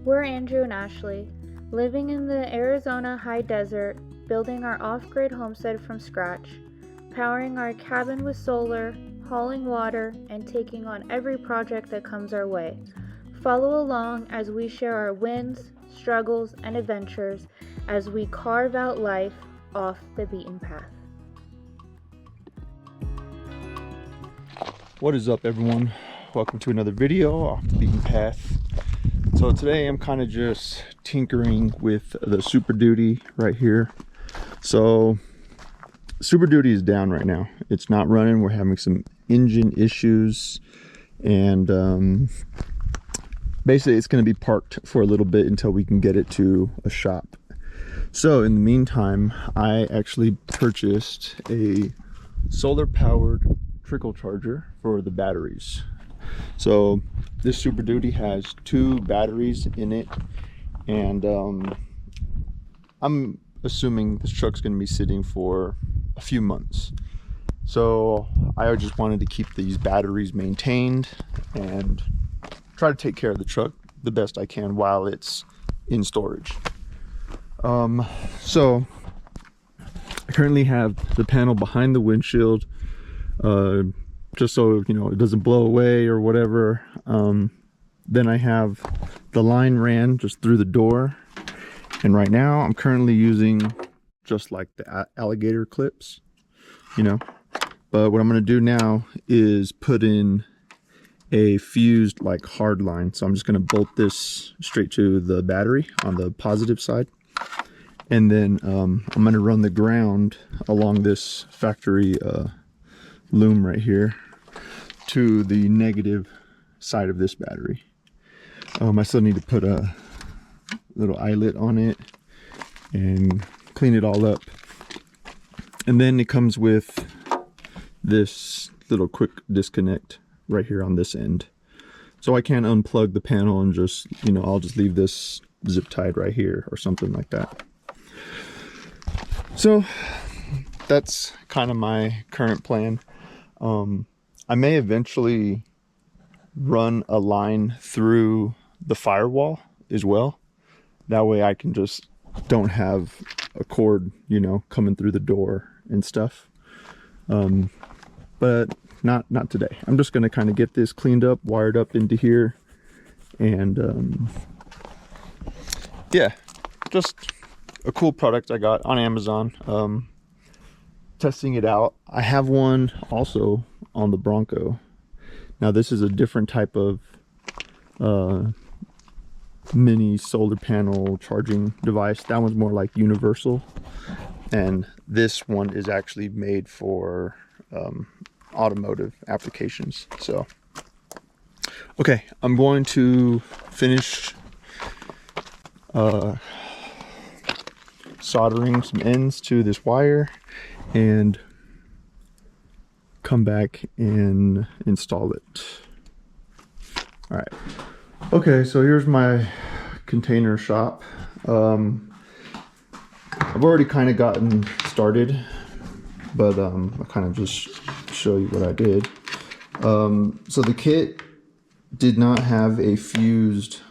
We're Andrew and Ashley, living in the Arizona high desert, building our off-grid homestead from scratch, powering our cabin with solar, hauling water, and taking on every project that comes our way. Follow along as we share our wins, struggles, and adventures as we carve out life off the beaten path. What is up, everyone? Welcome to another video off the beaten path. So today I'm kind of just tinkering with the superduty right here. So superduty is down right now. It's not running. We're having some engine issues, and basically it's going to be parked for a little bit until we can get it to a shop. So in the meantime, I actually purchased a solar powered trickle charger for the batteries. So this superduty has 2 batteries in it, and I'm assuming this truck's going to be sitting for a few months. So I just wanted to keep these batteries maintained and try to take care of the truck the best I can while it's in storage. So I currently have the panel behind the windshield, just so you know it doesn't blow away or whatever. Then I have the line ran just through the door, and right now I'm currently using just like the alligator clips, you know. But what I'm going to do now is put in a fused like hard line. So I'm just going to bolt this straight to the battery on the positive side, and then I'm going to run the ground along this factory loom right here to the negative side of this battery. I still need to put a little eyelet on it and clean it all up. And then it comes with this little quick disconnect right here on this end. So I can't unplug the panel and just, you know, I'll just leave this zip tied right here or something like that. So that's kind of my current plan. I may eventually run a line through the firewall as well. That way I can just don't have a cord, you know, coming through the door and stuff. But not today. I'm just going to kind of get this cleaned up, wired up into here, and yeah, just a cool product I got on Amazon. Testing it out. I have one also on the Bronco. Now this is a different type of mini solar panel charging device. That one's more like universal, and this one is actually made for automotive applications. So okay, I'm going to finish soldering some ends to this wire and come back and install it. All right. Okay, so here's my container shop. I've already kind of gotten started, but I'll kind of just show you what I did. So the kit did not have a fused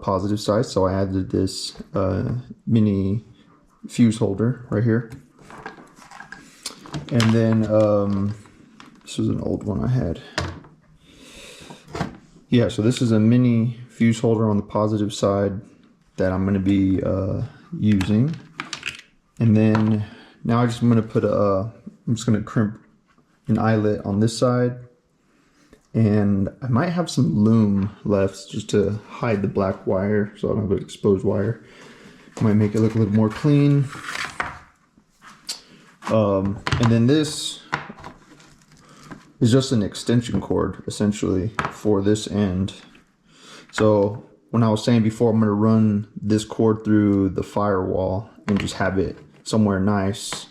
positive side, so I added this mini fuse holder right here. And then this was an old one I had. Yeah, so this is a mini fuse holder on the positive side that I'm going to be using. And then now I'm just going to crimp an eyelet on this side, and I might have some loom left just to hide the black wire so I don't have an exposed wire. Might make it look a little more clean. And then this is just an extension cord essentially for this end. So when I was saying before, I'm going to run this cord through the firewall and just have it somewhere nice,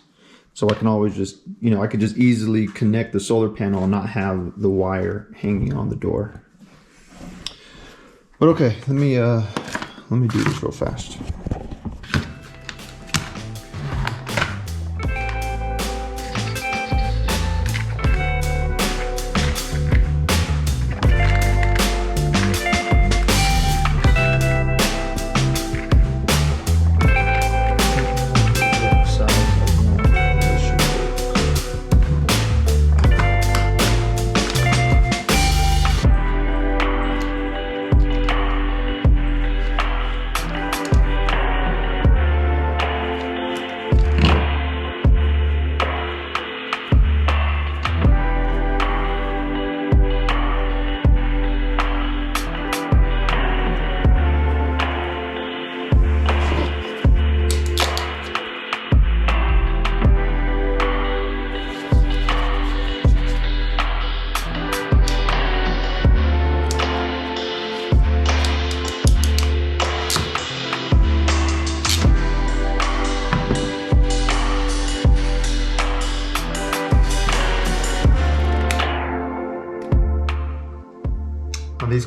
so I can always just, you know, I could just easily connect the solar panel and not have the wire hanging on the door. But okay, let me do this real fast.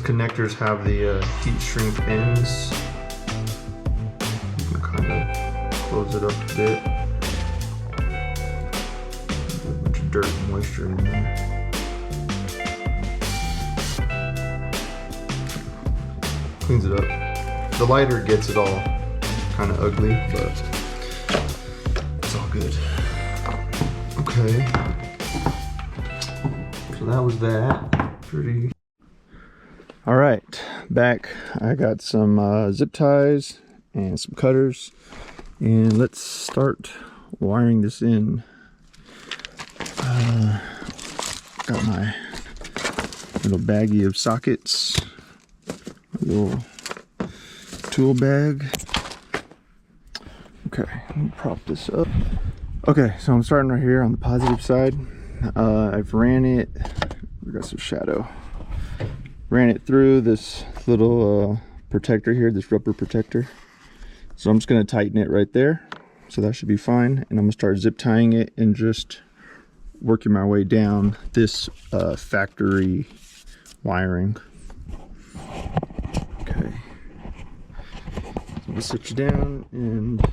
These connectors have the heat shrink ends. You can kind of close it up a bit. There's a bunch of dirt and moisture in there. Cleans it up. The lighter gets it all kind of ugly, but it's all good. Okay. So that was that. Pretty. All right, back. I got some zip ties and some cutters, and let's start wiring this in. Got my little baggie of sockets, my little tool bag. Okay, let me prop this up. Okay, so I'm starting right here on the positive side. I've ran it, we got some shadow. Ran it through this little protector here, this rubber protector. So I'm just gonna tighten it right there. So that should be fine. And I'm gonna start zip tying it and just working my way down this factory wiring. Okay. So I'm gonna sit you down and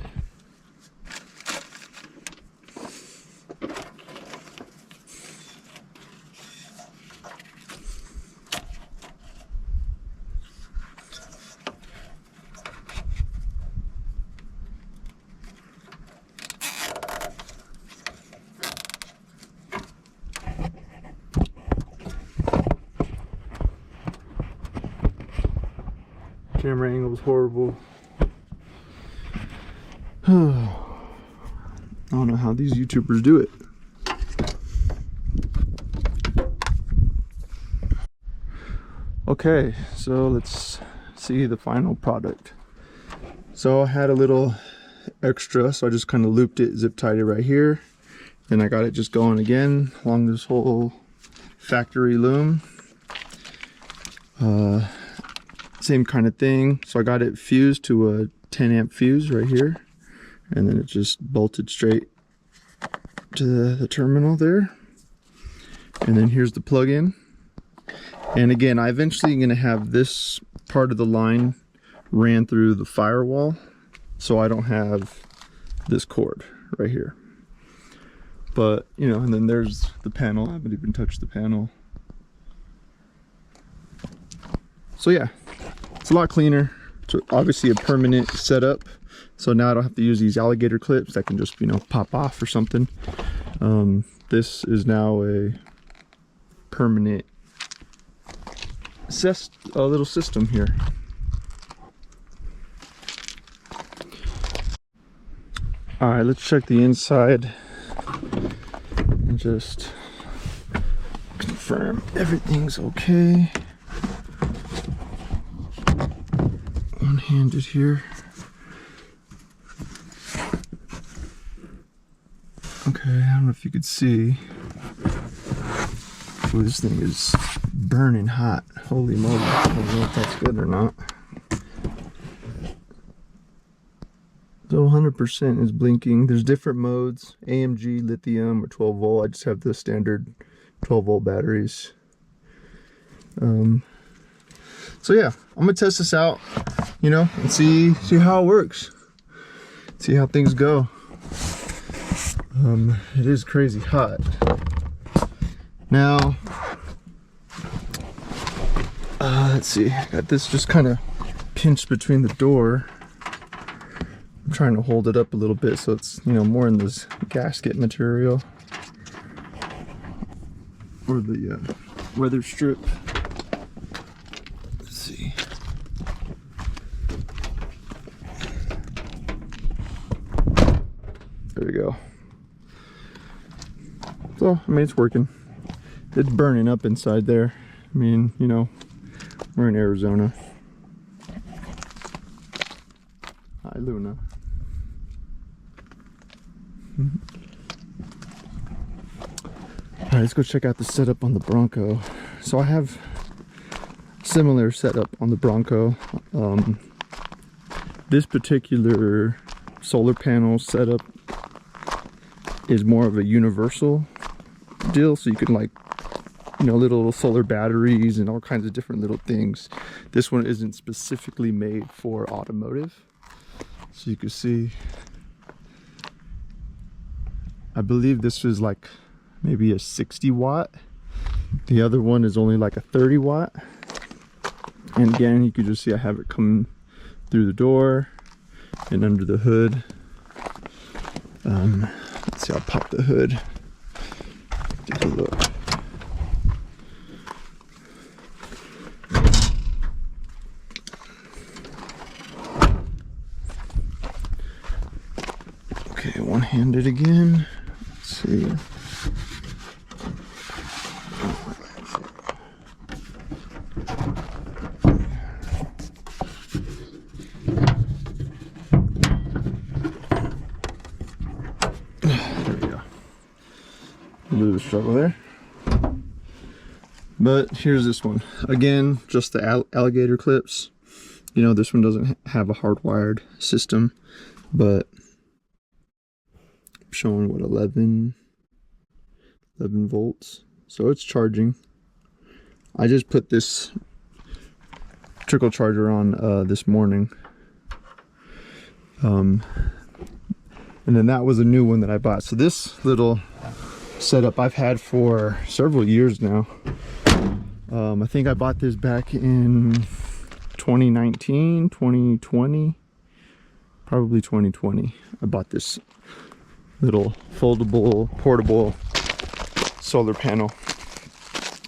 camera angle is horrible. I don't know how these YouTubers do it. Okay, so let's see the final product. So I had a little extra, so I just kind of looped it, zip tied it right here. Then I got it just going again along this whole factory loom. Same kind of thing. So I got it fused to a 10 amp fuse right here, and then it just bolted straight to the terminal there. And then here's the plug-in. And again, I eventually am going to have this part of the line ran through the firewall, so I don't have this cord right here. But you know, and then there's the panel. I haven't even touched the panel. So yeah, it's a lot cleaner. It's obviously a permanent setup, so now I don't have to use these alligator clips that can just, you know, pop off or something. This is now a permanent little system here. All right, let's check the inside and just confirm everything's okay. One-handed here. Okay, I don't know if you could see. Ooh, this thing is burning hot. Holy moly. I don't know if that's good or not. So 100% is blinking. There's different modes, AMG, lithium, or 12 volt. I just have the standard 12 volt batteries. So yeah, I'm gonna test this out, you know, and see how it works. See how things go. It is crazy hot. Now, let's see, I got this just kind of pinched between the door. I'm trying to hold it up a little bit so it's, you know, more in this gasket material. Or the weather strip. Let's see. There we go. So, I mean, it's working. It's burning up inside there. I mean, you know, we're in Arizona. Hi, Luna. All right, let's go check out the setup on the Bronco. So I have similar setup on the Bronco. This particular solar panel setup is more of a universal deal, so you can like you know, little solar batteries and all kinds of different little things. This one isn't specifically made for automotive. So you can see, I believe this is like maybe a 60 watt. The other one is only like a 30 watt. And again, you can just see I have it coming through the door and under the hood. Let's see, I'll pop the hood. Take a look. Okay, one-handed again. Let's see. There we go. A bit of a struggle there. But here's this one. Again, just the alligator clips. You know, this one doesn't have a hardwired system, but I'm showing what, 11 volts. So it's charging. I just put this trickle charger on this morning. And then that was a new one that I bought. So this little setup I've had for several years now. I think I bought this back in 2019, 2020, probably 2020. I bought this little foldable, portable solar panel,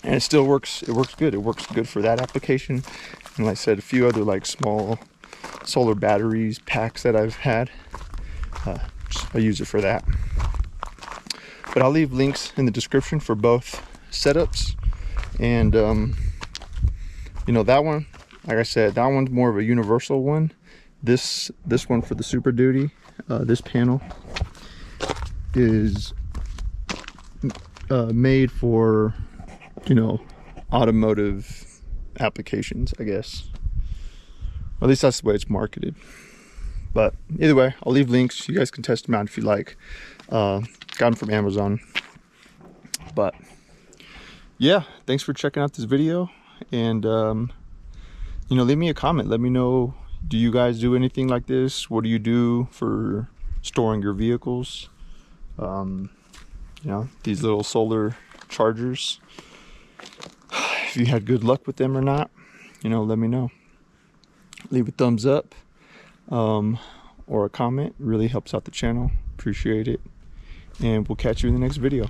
and it still works. It works good. It works good for that application. And like I said, a few other like small solar batteries packs that I've had. I use it for that. But I'll leave links in the description for both setups. And you know, that one, like I said, that one's more of a universal one. This one for the Super Duty, this panel is made for, you know, automotive applications, I guess. Or at least that's the way it's marketed. But either way, I'll leave links. You guys can test them out if you like. Got them from Amazon. But yeah, thanks for checking out this video. And you know, leave me a comment. Let me know, do you guys do anything like this? What do you do for storing your vehicles? You know, these little solar chargers, if you had good luck with them or not, you know, let me know. Leave a thumbs up or a comment. It really helps out the channel. Appreciate it. And we'll catch you in the next video.